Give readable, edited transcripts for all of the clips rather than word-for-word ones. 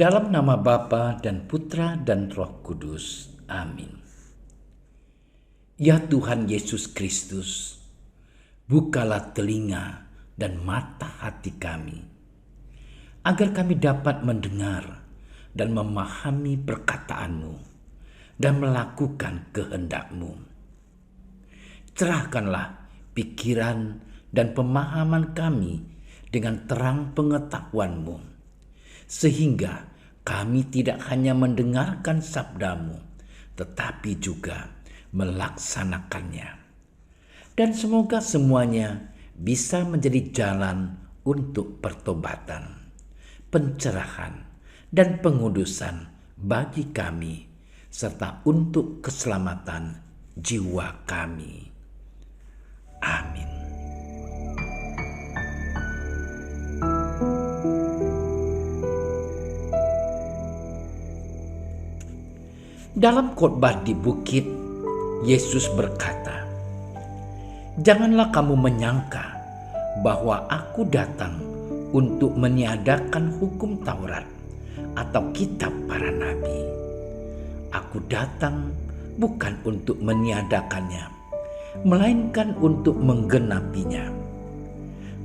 Dalam nama Bapa dan Putra dan Roh Kudus. Amin. Ya Tuhan Yesus Kristus, bukalah telinga dan mata hati kami, agar kami dapat mendengar dan memahami perkataan-Mu dan melakukan kehendak-Mu. Cerahkanlah pikiran dan pemahaman kami dengan terang pengetahuan-Mu, sehingga kami tidak hanya mendengarkan sabda-Mu, tetapi juga melaksanakannya. Dan semoga semuanya bisa menjadi jalan untuk pertobatan, pencerahan, dan pengudusan bagi kami, serta untuk keselamatan jiwa kami. Amin. Dalam khotbah di bukit, Yesus berkata, "Janganlah kamu menyangka bahwa aku datang untuk meniadakan hukum Taurat atau kitab para nabi. Aku datang bukan untuk meniadakannya, melainkan untuk menggenapinya.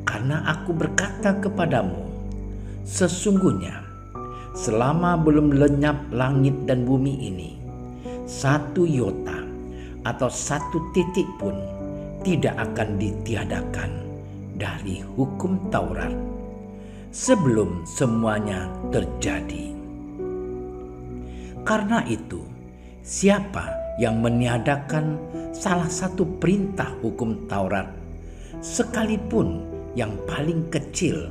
Karena aku berkata kepadamu, sesungguhnya selama belum lenyap langit dan bumi ini, satu iota atau satu titik pun tidak akan ditiadakan dari hukum Taurat sebelum semuanya terjadi. Karena itu, siapa yang meniadakan salah satu perintah hukum Taurat, sekalipun yang paling kecil,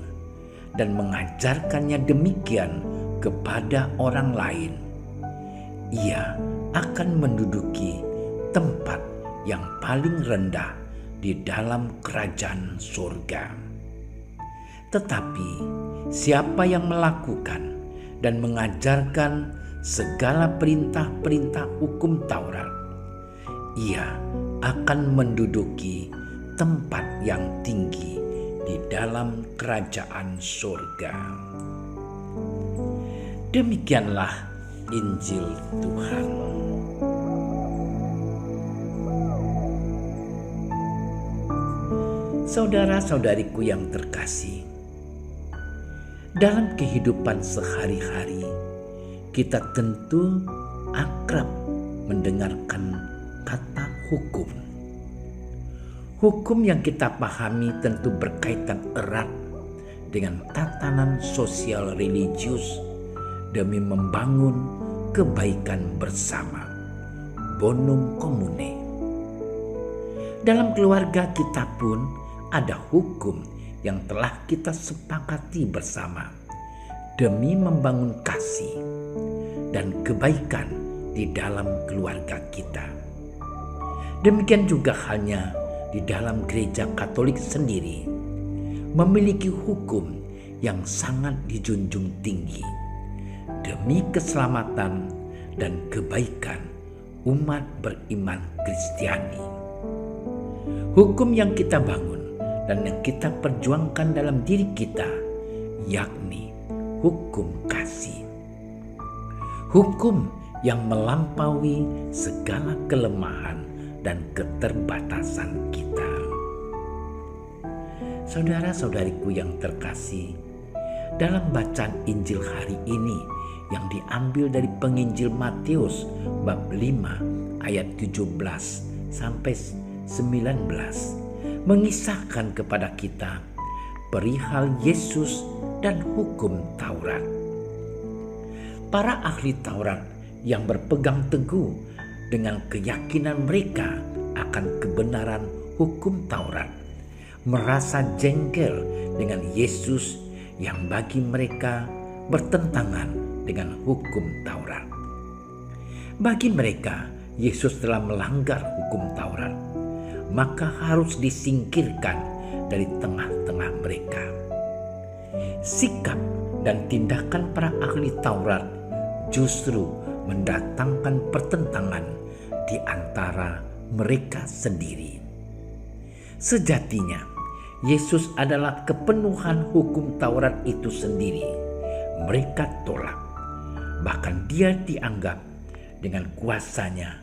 dan mengajarkannya demikian kepada orang lain, ia akan menduduki tempat yang paling rendah di dalam kerajaan surga. Tetapi siapa yang melakukan dan mengajarkan segala perintah-perintah hukum Taurat, ia akan menduduki tempat yang tinggi di dalam kerajaan surga." Demikianlah Injil Tuhan. Saudara-saudariku yang terkasih, dalam kehidupan sehari-hari kita tentu akrab mendengarkan kata hukum. Hukum yang kita pahami tentu berkaitan erat dengan tatanan sosial religius demi membangun kebaikan bersama, bonum commune. Dalam keluarga kita pun ada hukum yang telah kita sepakati bersama demi membangun kasih dan kebaikan di dalam keluarga kita. Demikian juga halnya di dalam gereja Katolik sendiri, memiliki hukum yang sangat dijunjung tinggi demi keselamatan dan kebaikan umat beriman Kristiani. Hukum yang kita bangun dan yang kita perjuangkan dalam diri kita, yakni hukum kasih. Hukum yang melampaui segala kelemahan dan keterbatasan kita. Saudara-saudariku yang terkasih, dalam bacaan Injil hari ini yang diambil dari penginjil Matius bab 5 ayat 17 sampai 19 mengisahkan kepada kita perihal Yesus dan hukum Taurat. Para ahli Taurat yang berpegang teguh dengan keyakinan mereka akan kebenaran hukum Taurat merasa jengkel dengan Yesus yang bagi mereka bertentangan dengan hukum Taurat. Bagi mereka, Yesus telah melanggar hukum Taurat, maka harus disingkirkan dari tengah-tengah mereka. Sikap dan tindakan para ahli Taurat justru mendatangkan pertentangan di antara mereka sendiri. Sejatinya, Yesus adalah kepenuhan hukum Taurat itu sendiri. Mereka tolak Bahkan dia dianggap dengan kuasanya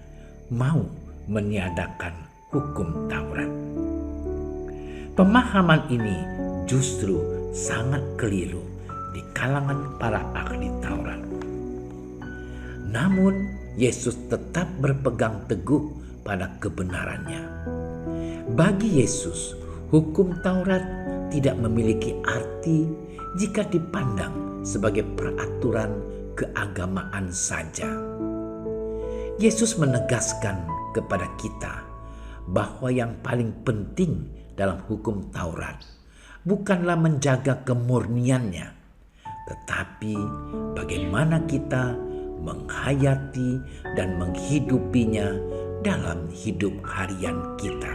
mau meniadakan hukum Taurat. Pemahaman ini justru sangat keliru di kalangan para ahli Taurat. Namun Yesus tetap berpegang teguh pada kebenarannya. Bagi Yesus, hukum Taurat tidak memiliki arti jika dipandang sebagai peraturan keagamaan saja. Yesus menegaskan kepada kita bahwa yang paling penting dalam hukum Taurat bukanlah menjaga kemurniannya, tetapi bagaimana kita menghayati dan menghidupinya dalam hidup harian kita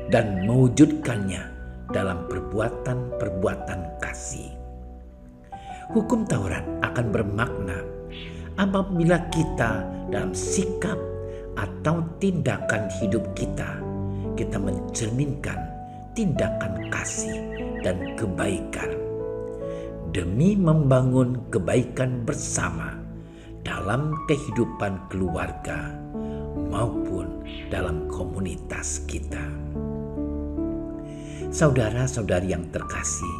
dan mewujudkannya dalam perbuatan-perbuatan kasih. Hukum Taurat akan bermakna apabila kita dalam sikap atau tindakan hidup kita mencerminkan tindakan kasih dan kebaikan demi membangun kebaikan bersama dalam kehidupan keluarga maupun dalam komunitas kita. Saudara-saudari yang terkasih,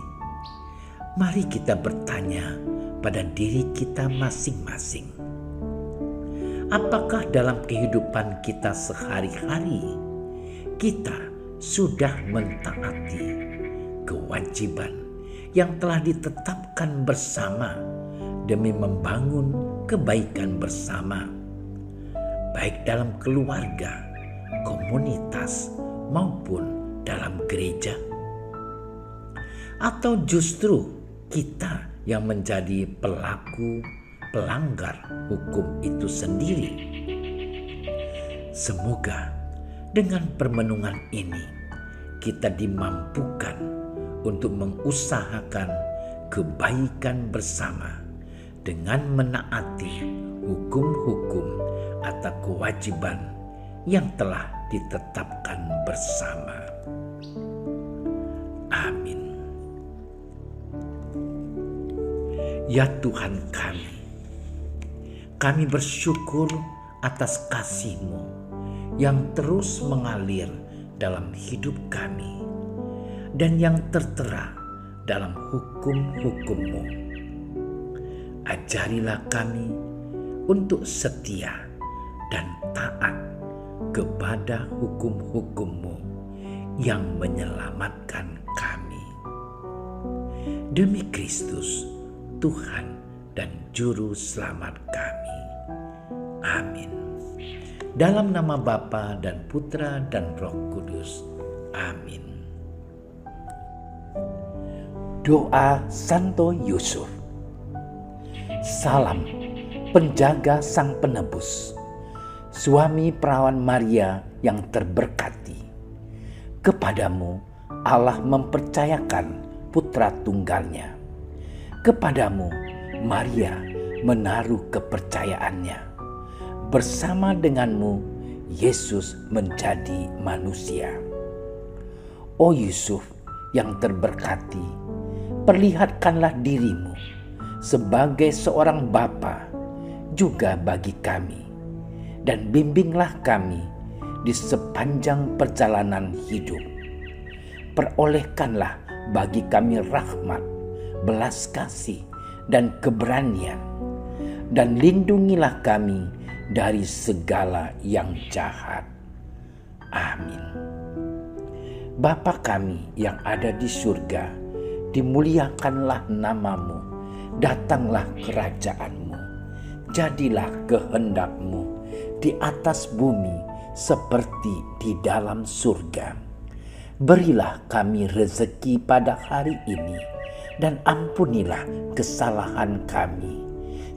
mari kita bertanya pada diri kita masing-masing. Apakah dalam kehidupan kita sehari-hari kita sudah mentaati kewajiban yang telah ditetapkan bersama demi membangun kebaikan bersama, baik dalam keluarga, komunitas, maupun dalam gereja? Atau justru kita yang menjadi pelanggar hukum itu sendiri? Semoga dengan permenungan ini kita dimampukan untuk mengusahakan kebaikan bersama dengan menaati hukum-hukum atau kewajiban yang telah ditetapkan bersama. Amin. Ya Tuhan kami bersyukur atas kasih-Mu yang terus mengalir dalam hidup kami dan yang tertera dalam hukum-hukum-Mu. Ajarilah kami untuk setia dan taat kepada hukum-hukum-Mu yang menyelamatkan kami. Demi Kristus, Tuhan dan Juru Selamat kami. Amin. Dalam nama Bapa dan Putra dan Roh Kudus. Amin. Doa Santo Yusuf. Salam penjaga Sang Penebus, suami perawan Maria yang terberkati. Kepadamu Allah mempercayakan putra tunggalnya. Kepadamu Maria menaruh kepercayaannya. Bersama denganmu Yesus menjadi manusia. O Yusuf yang terberkati, perlihatkanlah dirimu sebagai seorang bapa juga bagi kami, dan bimbinglah kami di sepanjang perjalanan hidup. Perolehkanlah bagi kami rahmat, belas kasih, dan keberanian, dan lindungilah kami dari segala yang jahat. Amin. Bapa kami yang ada di surga, dimuliakanlah namamu, datanglah kerajaan-Mu, jadilah kehendak-Mu di atas bumi seperti di dalam surga. Berilah kami rezeki pada hari ini, dan ampunilah kesalahan kami,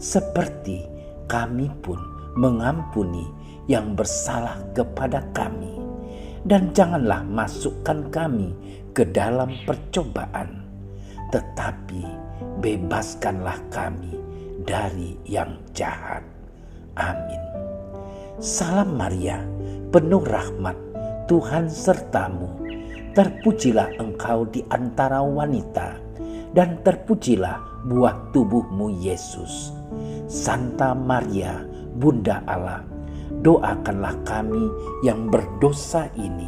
seperti kami pun mengampuni yang bersalah kepada kami. Dan janganlah masukkan kami ke dalam percobaan, tetapi bebaskanlah kami dari yang jahat. Amin. Salam Maria, penuh rahmat, Tuhan sertamu. Terpujilah engkau di antara wanita, dan terpujilah buah tubuhmu Yesus. Santa Maria, Bunda Allah, doakanlah kami yang berdosa ini,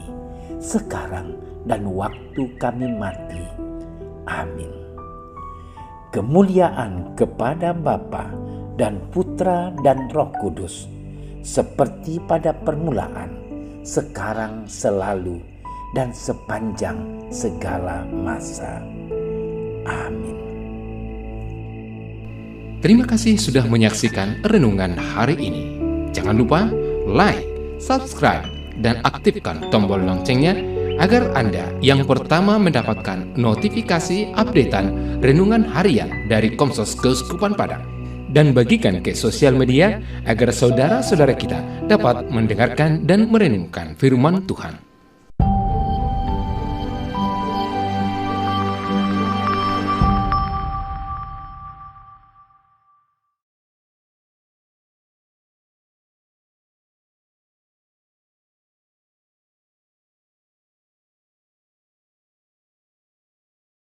sekarang dan waktu kami mati. Amin. Kemuliaan kepada Bapa dan Putra dan Roh Kudus, seperti pada permulaan, sekarang, selalu, dan sepanjang segala masa. Amin. Terima kasih sudah menyaksikan renungan hari ini. Jangan lupa like, subscribe, dan aktifkan tombol loncengnya agar Anda yang pertama mendapatkan notifikasi updatean renungan harian dari Komsos Keuskupan Padang. Dan bagikan ke sosial media agar saudara-saudara kita dapat mendengarkan dan merenungkan firman Tuhan.